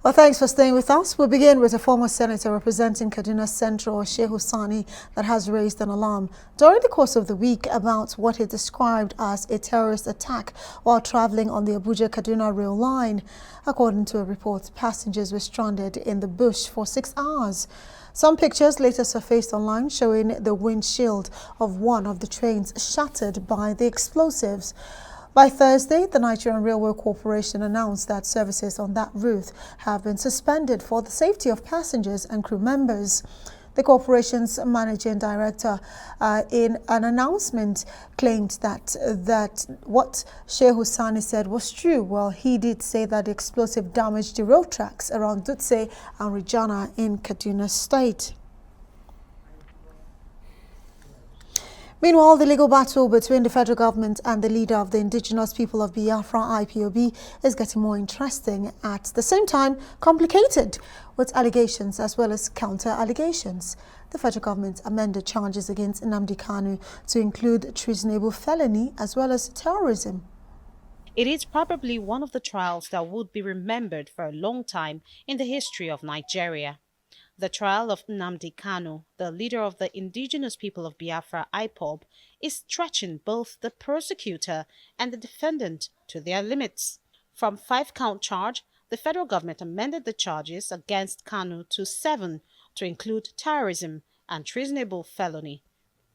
Well, thanks for staying with us. We'll begin with a former senator representing Kaduna Central, Shehu Sani, that has raised an alarm during the course of the week about what he described as a terrorist attack while traveling on the Abuja-Kaduna rail line. According to a report, passengers were stranded in the bush for 6 hours. Some pictures later surfaced online showing the windshield of one of the trains shattered by the explosives. By Thursday, the Nigerian Railway Corporation announced that services on that route have been suspended for the safety of passengers and crew members. The corporation's managing director, in an announcement, claimed that what Shehu Sani said was true. Well, he did say that the explosive damaged the rail tracks around Dutse and Rijana in Kaduna State. Meanwhile, the legal battle between the federal government and the leader of the Indigenous People of Biafra, IPOB, is getting more interesting, at the same time complicated, with allegations as well as counter-allegations. The federal government amended charges against Nnamdi Kanu to include treasonable felony as well as terrorism. It is probably one of the trials that would be remembered for a long time in the history of Nigeria. The trial of Nnamdi Kanu, the leader of the Indigenous People of Biafra, IPOB, is stretching both the prosecutor and the defendant to their limits. From 5-count charge, the federal government amended the charges against Kanu to 7 to include terrorism and treasonable felony.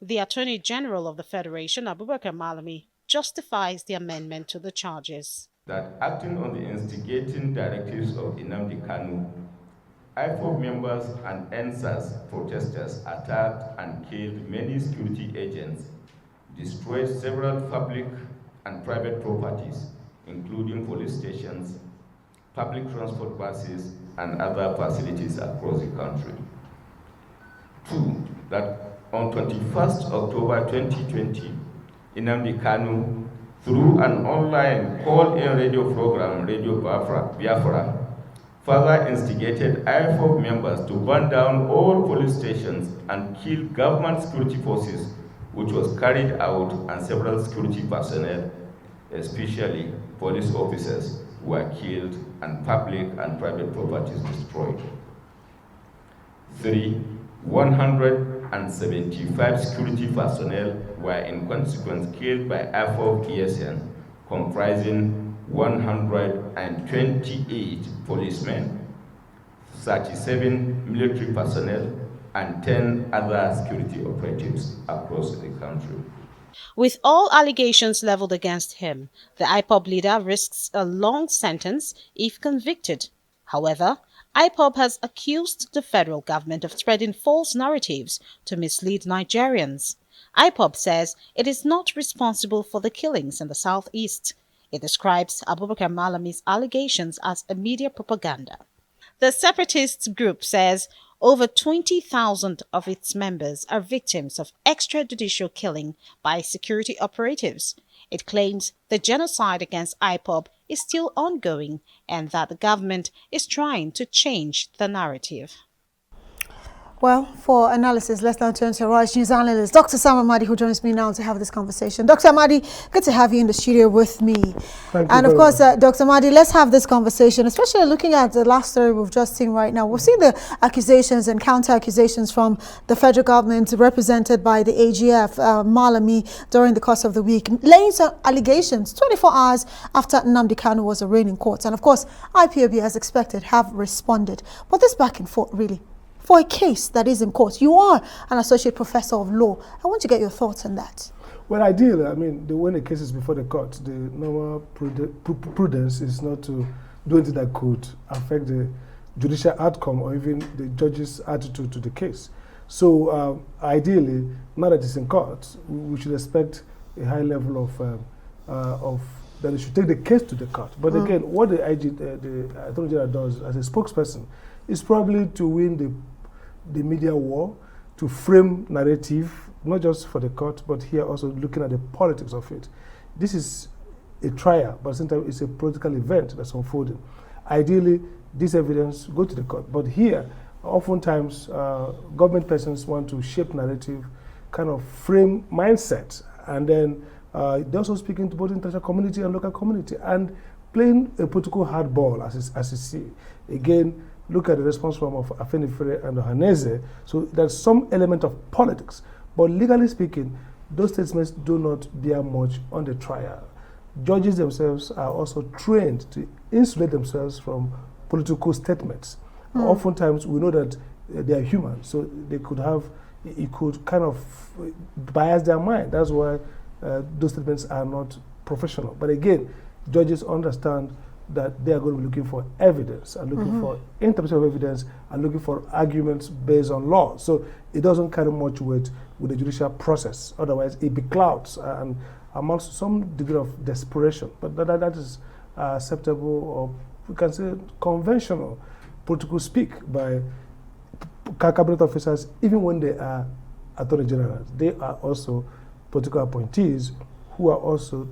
The Attorney General of the Federation, Abubakar Malami, justifies the amendment to the charges. That acting on the instigating directives of Nnamdi Kanu, IPOB members and NSAS protesters attacked and killed many security agents, destroyed several public and private properties, including police stations, public transport buses, and other facilities across the country. 2. That on 21st October 2020, Nnamdi Kanu, through an online call-in radio program, Radio Biafra, further instigated IPOB members to burn down all police stations and kill government security forces, which was carried out, and several security personnel, especially police officers, were killed and public and private properties destroyed. 3. 175 security personnel were in consequence killed by IPOB ESN, comprising 128 policemen, 37 military personnel, and 10 other security operatives across the country. With all allegations leveled against him, the IPOB leader risks a long sentence if convicted. However, IPOB has accused the federal government of spreading false narratives to mislead Nigerians. IPOB says it is not responsible for the killings in the southeast. It describes Abubakar Malami's allegations as a media propaganda. The separatist group says over 20,000 of its members are victims of extrajudicial killing by security operatives. It claims the genocide against IPOB is still ongoing and that the government is trying to change the narrative. Well, for analysis, let's now turn to our news analyst, Dr. Amadi, who joins me now to have this conversation. Dr. Amadi, good to have you in the studio with me. And of course, Dr. Amadi, let's have this conversation, especially looking at the last story we've just seen right now. We've seen the accusations and counter-accusations from the federal government represented by the AGF, Malami, during the course of the week, laying some allegations 24 hours after Nnamdi Kanu was arraigned in court. And of course, IPOB, as expected, have responded. But this back and forth, really, for a case that is in court. You are an associate professor of law. I want to get your thoughts on that. Well, ideally, I mean, when the case is before the court, the normal prudence is not to do anything that could affect the judicial outcome or even the judge's attitude to the case. So, ideally, now that it's in court, we should expect a high level of that they should take the case to the court. But again, what the Attorney General does as a spokesperson is probably to win the media war, to frame narrative, not just for the court, but here also looking at the politics of it. This is a trial, but sometimes it's a political event that's unfolding. Ideally, this evidence go to the court, but here, oftentimes, government persons want to shape narrative, kind of frame mindset, and then they're also speaking to both international community and local community. And playing a political hardball, as you see. Again, look at the response from of Afenifere and Ohaneze. So there's some element of politics. But legally speaking, those statements do not bear much on the trial. Judges themselves are also trained to insulate themselves from political statements. Oftentimes, we know that they are human, so they could have, it could kind of bias their mind. That's why those statements are not professional. But again, judges understand that they are going to be looking for evidence and looking for interpretation of evidence and looking for arguments based on law. So it doesn't carry much weight with the judicial process. Otherwise, it beclouds and amounts to some degree of desperation. But that is acceptable, or we can say conventional political speak by cabinet officers, even when they are attorney generals. They are also political appointees who are also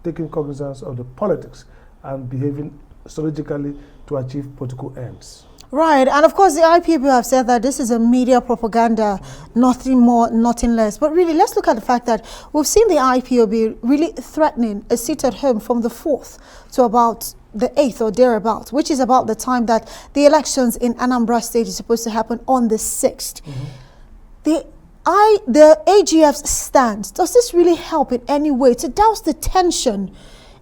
taking cognizance of the politics and behaving strategically to achieve political ends. Right, and of course the IPOB have said that this is a media propaganda, nothing more, nothing less. But really, let's look at the fact that we've seen the IPOB really threatening a seat at home from the 4th to about the 8th or thereabouts, which is about the time that the elections in Anambra State is supposed to happen on the 6th. The AGF's stance, does this really help in any way to douse the tension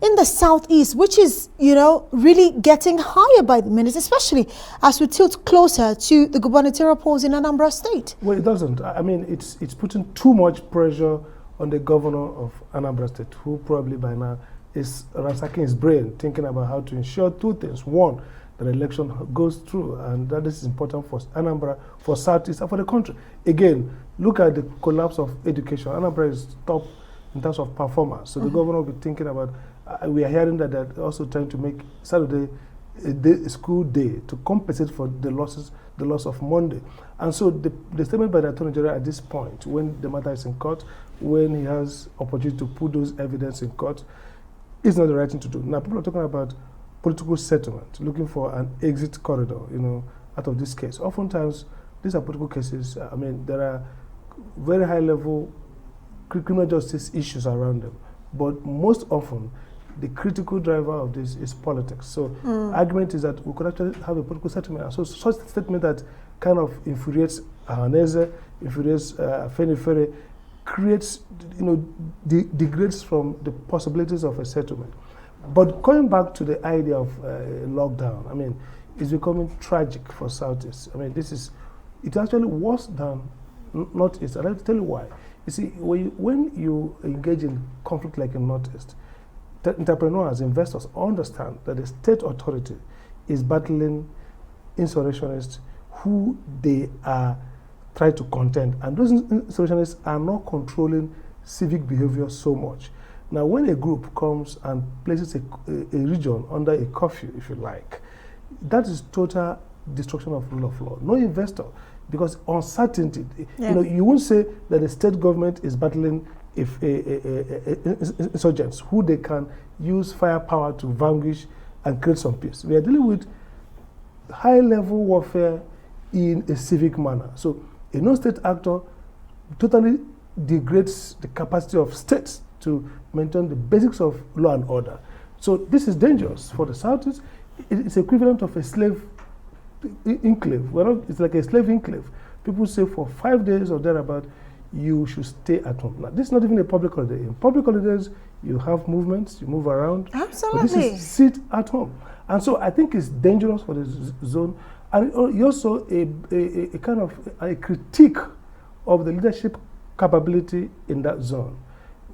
in the southeast, which is, you know, really getting higher by the minute, especially as we tilt closer to the gubernatorial polls in Anambra State? Well, it doesn't. I mean, it's putting too much pressure on the governor of Anambra State, who probably by now is ransacking his brain, thinking about how to ensure two things. One, that the election goes through, and that is important for Anambra, for Southeast, and for the country. Again, look at the collapse of education. Anambra is top in terms of performance. So the governor will be thinking about, we are hearing that they're also trying to make Saturday a school day to compensate for the loss of Monday. And so the statement by the Attorney General at this point, when the matter is in court, when he has opportunity to put those evidence in court, is not the right thing to do. Now, people are talking about political settlement, looking for an exit corridor, you know, out of this case. Oftentimes, these are political cases. I mean, there are very high-level criminal justice issues around them. But most often, the critical driver of this is politics. So argument is that we could actually have a political settlement. So such a statement that kind of infuriates Ohaneze, infuriates Afenifere, creates, you know, degrades from the possibilities of a settlement. But going back to the idea of lockdown, I mean, it's becoming tragic for Southeast. I mean, it's actually worse than Northeast. I'd like to tell you why. You see, when you engage in conflict like in Northeast, entrepreneurs, investors understand that the state authority is battling insurrectionists who they are trying to contend. And those insurrectionists are not controlling civic behavior so much. Now, when a group comes and places a region under a curfew, if you like, that is total destruction of rule of law. No investor, because uncertainty, you know, you won't say that the state government is battling insurgents who they can use firepower to vanquish and create some peace. We are dealing with high-level warfare in a civic manner. So a non-state actor totally degrades the capacity of states to maintain the basics of law and order. So this is dangerous for the Southeast. It's equivalent of a slave enclave. It's like a slave enclave. People say for 5 days or thereabout, you should stay at home. Now, this is not even a public holiday. In public holidays, you have movements, you move around. Absolutely. But this is sit at home. And so I think it's dangerous for the zone. And also a kind of a critique of the leadership capability in that zone.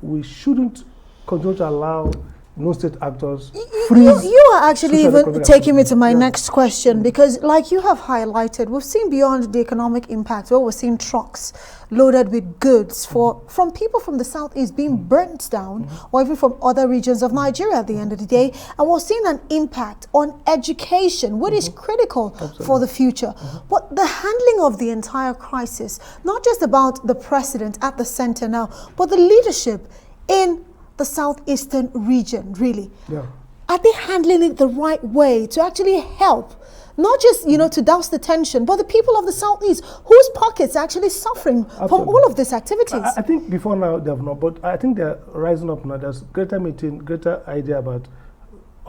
We shouldn't continue to allow non-state actors freeze. You are actually even taking me to my next question, because like you have highlighted, we've seen beyond the economic impact, where we're seeing trucks loaded with goods from people from the southeast being burnt down, or even from other regions of Nigeria at the end of the day. And we're seeing an impact on education, what is critical for the future. But the handling of the entire crisis, not just about the president at the center now, but the leadership in the southeastern region, really. Yeah. Are they handling it the right way to actually help, not just, you know, to douse the tension, but the people of the southeast whose pockets are actually suffering from all of these activities? I think before now they have not, but I think they're rising up now. There's greater meeting, greater idea about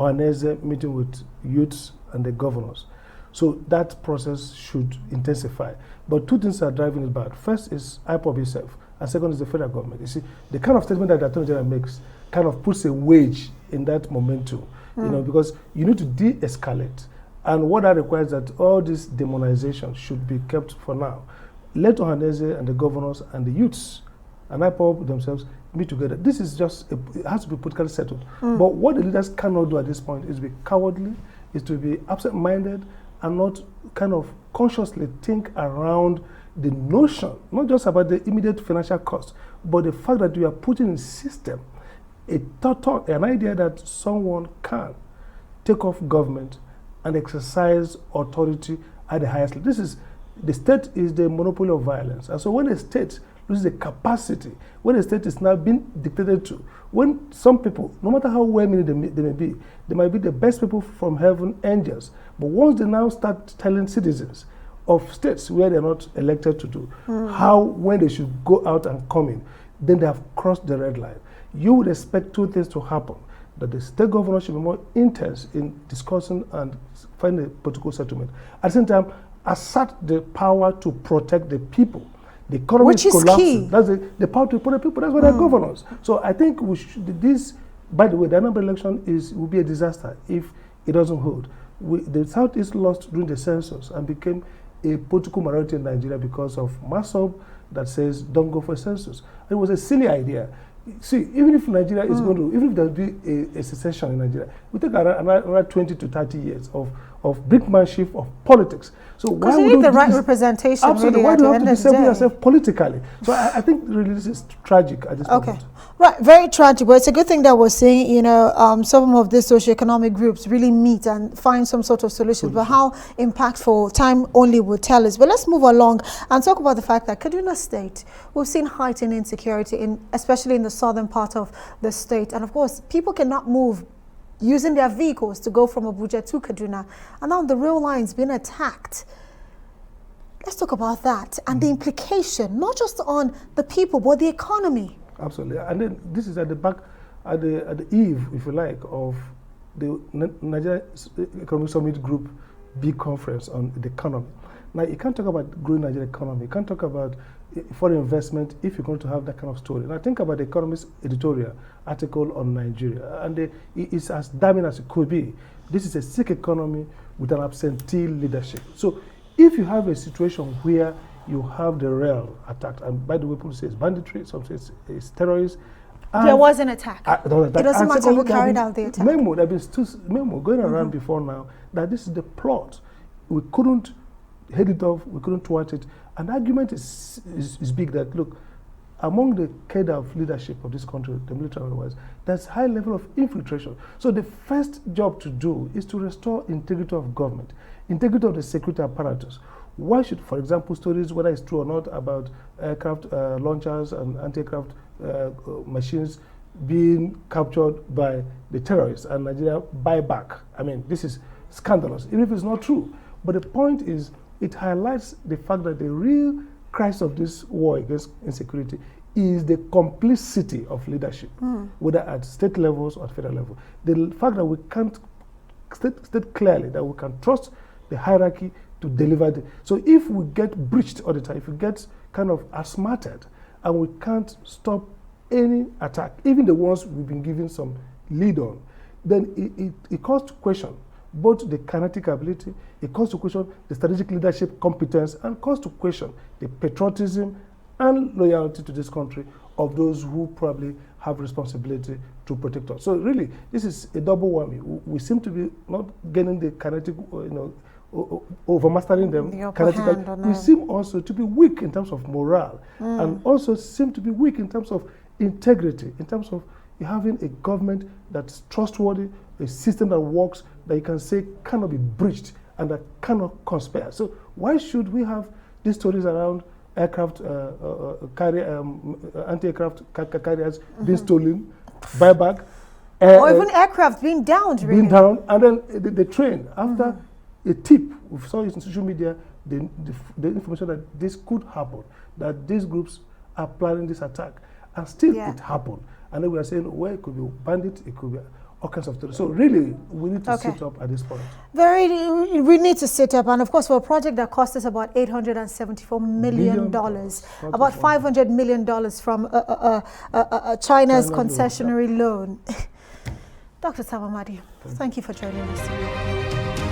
Ohaneze meeting with youths and the governors. So that process should intensify. But two things are driving it back. First is IPOB itself, and second is the federal government. You see, the kind of statement that the Attorney General makes kind of puts a wedge in that momentum, you know, because you need to de-escalate. And what that requires that all this demonization should be kept for now. Let Ohaneze and the governors and the youths and IPOB themselves meet together. This is just, it has to be politically settled. But what the leaders cannot do at this point is be cowardly, is to be absent-minded, and not kind of consciously think around the notion, not just about the immediate financial cost, but the fact that you are putting in system an idea that someone can take off government and exercise authority at the highest level. The state is the monopoly of violence. And so when a state loses the capacity, when a state is now being dictated to, when some people, no matter how well-meaning they may be, they might be the best people from heaven, angels, but once they now start telling citizens of states where they're not elected to do, when they should go out and come in, then they have crossed the red line. You would expect two things to happen: that the state governor should be more intense in discussing and finding a political settlement. At the same time, assert the power to protect the people. The economy Which is collapsing. key. That's the power to protect the people. That's why they're governors. So I think we should, this, by the way, the Anambra election will be a disaster if it doesn't hold. The Southeast lost during the census and became a political minority in Nigeria because of MASOB that says don't go for a census. It was a silly idea. See, even if Nigeria is going to, even if there will be a secession in Nigeria, we take another 20 to 30 years of brinkmanship of politics. So why you need the right representation. Absolutely. Really, why do you have to disable day. yourself politically? So I think really this is tragic at this moment. Right, very tragic, but it's a good thing that we're seeing, you know, some of these socioeconomic groups really meet and find some sort of solutions. But how impactful, time only will tell us. But let's move along and talk about the fact that Kaduna State, we've seen heightened insecurity, especially in the southern part of the state. And of course, people cannot move using their vehicles to go from Abuja to Kaduna. And now the rail line's been attacked. Let's talk about that and the implication, not just on the people, but the economy. Absolutely. And then this is at the eve, if you like, of the Nigeria Economic Summit Group big conference on the economy. Now, you can't talk about growing Nigeria economy. You can't talk about foreign investment if you're going to have that kind of story. Now, think about the Economist editorial article on Nigeria, and it's as damning as it could be. This is a sick economy with an absentee leadership. So, if you have a situation where you have the rail attacked, and by the way, people say it's banditry, some say it's terrorists. There was an attack. It doesn't matter who carried out the attack. There have been memo going around before now that this is the plot. We couldn't head it off, we couldn't thwart it. And the argument is big that, look, among the cadre of leadership of this country, the military otherwise, there's high level of infiltration. So the first job to do is to restore integrity of government, integrity of the security apparatus. Why should, for example, stories, whether it's true or not, about aircraft launchers and anti-aircraft machines being captured by the terrorists and Nigeria buy back? I mean, this is scandalous, even if it's not true. But the point is, it highlights the fact that the real crisis of this war against insecurity is the complicity of leadership, whether at state levels or at federal level. The fact that we can't state clearly that we can trust the hierarchy to deliver. So if we get breached all the time, if we get kind of outsmarted, and we can't stop any attack, even the ones we've been given some lead on, then it calls to question both the kinetic ability, it calls to question the strategic leadership competence, and calls to question the patriotism and loyalty to this country of those who probably have responsibility to protect us. So really, this is a double whammy. We seem to be not getting the kinetic, overmastering them kinetically. We seem also to be weak in terms of morale, and also seem to be weak in terms of integrity, in terms of having a government that's trustworthy, a system that works, that you can say cannot be breached and that cannot conspire. So why should we have these stories around aircraft, anti-aircraft carriers being stolen, buyback, or even aircraft being downed, really. Being down, and then the train, after a tip, we saw it in social media, the information that this could happen, that these groups are planning this attack, and still it happened. And then we are saying, well, it could be bandit, it could be all kinds of things. So really, we need to sit up at this point. We need to sit up, and of course, for a project that cost us about $874 million, about $500 million from China's concessionary loan. Dr. Amadi, thank you for joining us today.